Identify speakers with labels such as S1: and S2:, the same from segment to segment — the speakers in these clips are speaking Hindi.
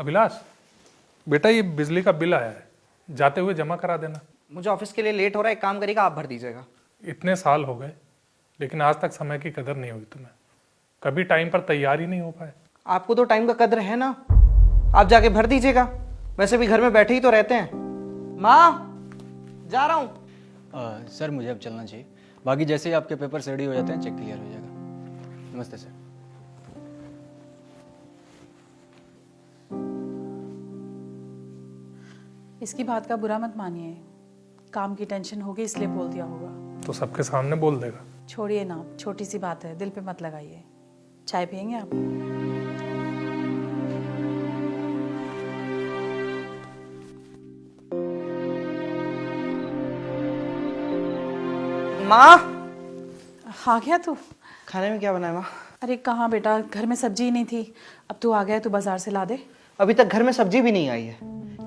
S1: अभिलाष, बेटा ये बिजली का बिल आया है, जाते हुए जमा करा देना।
S2: मुझे ऑफिस के लिए लेट हो रहा है, एक काम करिएगा, आप भर दीजिएगा।
S1: इतने साल हो गए लेकिन आज तक समय की कदर नहीं हुई तुम्हें। कभी टाइम पर तैयार ही नहीं हो पाए।
S2: आपको तो टाइम का कद्र है ना, आप जाके भर दीजिएगा। वैसे भी घर में बैठे ही तो रहते हैं। माँ, जा रहा हूँ।
S3: सर मुझे अब चलना चाहिए। बाकी जैसे ही आपके पेपर्स रेडी हो जाते हैं चेक क्लियर हो जाएगा। नमस्ते सर।
S4: इसकी बात का बुरा मत मानिए, काम की टेंशन होगी इसलिए बोल दिया होगा।
S1: तो सबके सामने बोल देगा।
S4: छोड़िए ना, छोटी सी बात है, दिल पे मत लगाइए। चाय पियेंगे आप?
S2: माँ,
S4: आ गया तू?
S2: खाने में क्या बनाया माँ?
S4: अरे कहाँ बेटा, घर में सब्जी ही नहीं थी। अब तू आ गया है तो बाजार से ला दे।
S2: अभी तक घर में सब्जी भी नहीं आई है।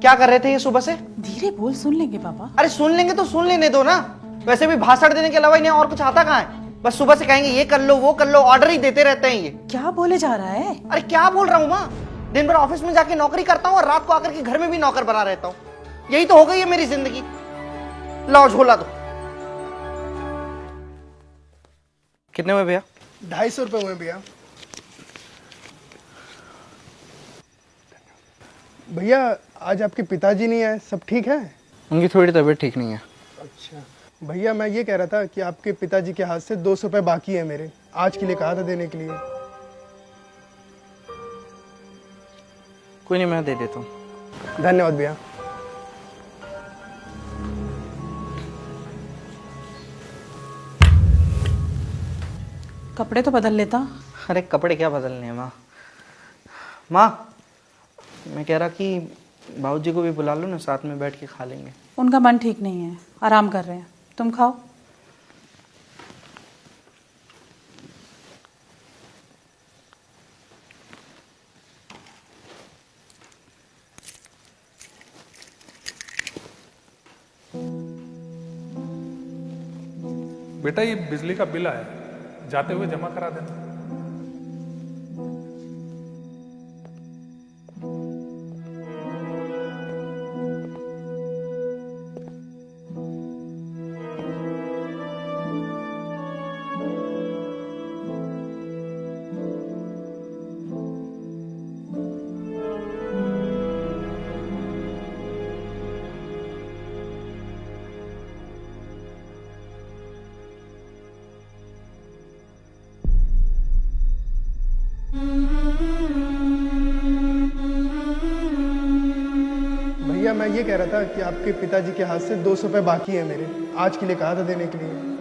S2: क्या कर रहे थे ये सुबह से?
S4: धीरे बोल, सुन लेंगे पापा।
S2: अरे सुन लेंगे तो सुन लेने दो ना। वैसे भी भाषण देने के अलावा इन्हें और कुछ आता कहाँ है? बस सुबह से कहेंगे ये कर लो वो कर लो, ऑर्डर ही देते रहते हैं ये।
S4: क्या बोले जा रहा है?
S2: अरे क्या बोल रहा हूँ माँ, दिन भर ऑफिस में जाके नौकरी करता हूँ और रात को आकर के घर में भी नौकर बना रहता हूँ। यही तो हो गई है मेरी जिंदगी। लाओ झोला दो। कितने में भैया?
S5: 250 रुपये हुए भैया। भैया आज आपके पिताजी नहीं आए, सब ठीक है?
S2: उनकी थोड़ी तबीयत ठीक नहीं है।
S5: अच्छा भैया, मैं ये कह रहा था कि आपके पिताजी के हाथ से 200 रुपये बाकी है मेरे, आज के लिए कहा था देने के लिए।
S2: कोई नहीं, मैं दे देता हूँ।
S5: धन्यवाद भैया।
S4: कपड़े तो बदल लेता।
S2: अरे कपड़े क्या बदलने हैं माँ। माँ, मैं कह रहा कि बाबूजी को भी बुला लो ना, साथ में बैठ के खा लेंगे।
S4: उनका मन ठीक नहीं है, आराम कर रहे हैं। तुम खाओ।
S1: बेटा ये बिजली का बिल आया है, जाते हुए जमा करा देना।
S5: भैया मैं ये कह रहा था कि आपके पिताजी के हाथ से 200 रुपये बाकी है मेरे, आज के लिए कहा था देने के लिए।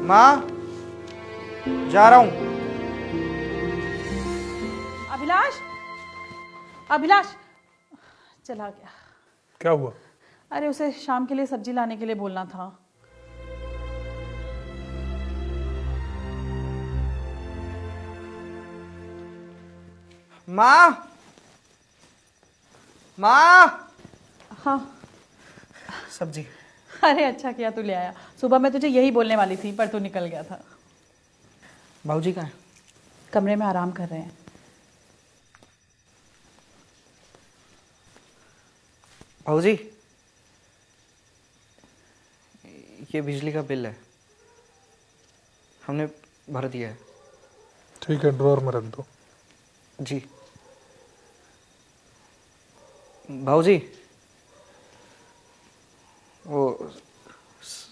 S2: माँ, जा रहा हूँ।
S4: अभिलाष, अभिलाष चला गया।
S1: क्या हुआ?
S4: अरे उसे शाम के लिए सब्जी लाने के लिए बोलना था।
S2: माँ, माँ,
S4: हाँ।
S2: सब्जी।
S4: अरे अच्छा किया तू ले आया, सुबह मैं तुझे यही बोलने वाली थी पर तू निकल गया था।
S2: बाबूजी कहाँ हैं?
S4: कमरे में आराम कर रहे हैं।
S2: बाबूजी, ये बिजली का बिल है, हमने भर दिया है।
S1: ठीक है, ड्रॉर में रख दो।
S2: जी। बाबूजी, वो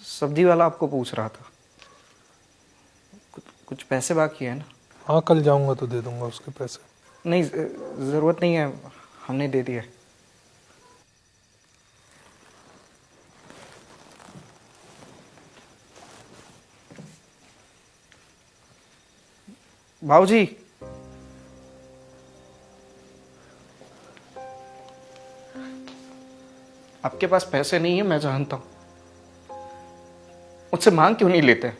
S2: सब्जी वाला आपको पूछ रहा था, कुछ पैसे बाकी है ना?
S1: हाँ, कल जाऊंगा तो दे दूंगा उसके पैसे।
S2: नहीं, ज़रूरत नहीं है, हमने दे दिया है। बाबूजी, आपके पास पैसे नहीं है, मैं जानता हूं। मुझसे मांग क्यों नहीं लेते?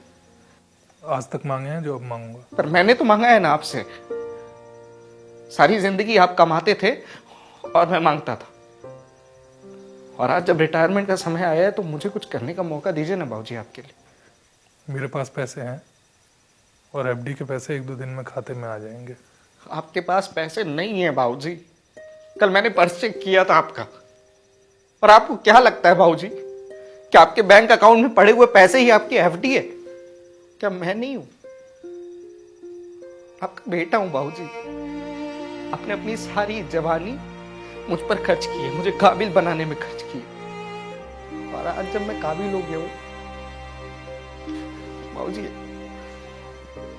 S1: आज तक मांगे हैं जो अब मांगूंगा।
S2: पर मैंने तो मांगा है ना आपसे। सारी जिंदगी आप कमाते थे और मैं मांगता था, और आज जब रिटायरमेंट का समय आया है तो मुझे कुछ करने का मौका दीजिए ना बाबूजी आपके लिए।
S1: मेरे पास पैसे हैं और एफडी के पैसे 1-2 दिन में खाते में आ जाएंगे।
S2: आपके पास पैसे नहीं है बाबूजी। कल मैंने पर्स चेक किया था आपका, और आपको क्या लगता है बाबूजी कि आपके बैंक अकाउंट में पड़े हुए पैसे ही आपकी एफडी है? क्या मैं नहीं हूं? आपका बेटा हूं बाबूजी। आपने अपनी सारी जवानी मुझ पर खर्च की है, मुझे काबिल बनाने में खर्च की है, और आज जब मैं काबिल हो गया हूं बाबूजी,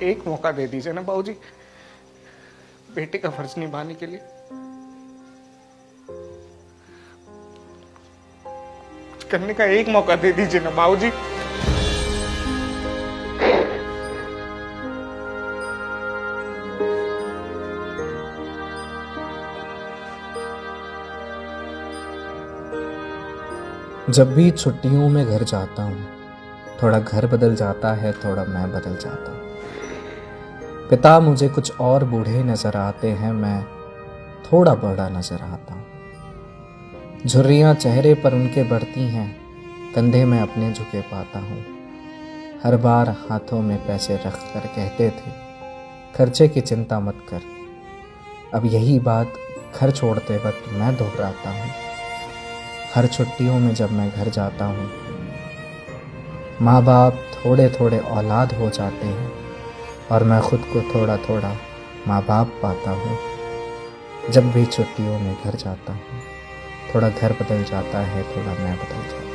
S2: एक मौका दे दीजिए ना बाबूजी, बेटे का फर्ज निभाने के लिए। कुछ करने का एक मौका दे दीजिए ना बाबूजी।
S6: जब भी छुट्टियों में घर जाता हूँ, थोड़ा घर बदल जाता है, थोड़ा मैं बदल जाता हूँ। पिता मुझे कुछ और बूढ़े नजर आते हैं, मैं थोड़ा बड़ा नजर आता हूँ। झुर्रियाँ चेहरे पर उनके बढ़ती हैं, कंधे में अपने झुके पाता हूँ। हर बार हाथों में पैसे रख कर कहते थे, खर्चे की चिंता मत कर। अब यही बात घर छोड़ते वक्त मैं दोहराता हूँ। हर छुट्टियों में जब मैं घर जाता हूँ, माँ बाप थोड़े थोड़े औलाद हो जाते हैं, और मैं खुद को थोड़ा थोड़ा माँ बाप पाता हूँ। जब भी छुट्टियों में घर जाता हूँ, थोड़ा घर बदल जाता है, थोड़ा मैं बदल जाता हूँ।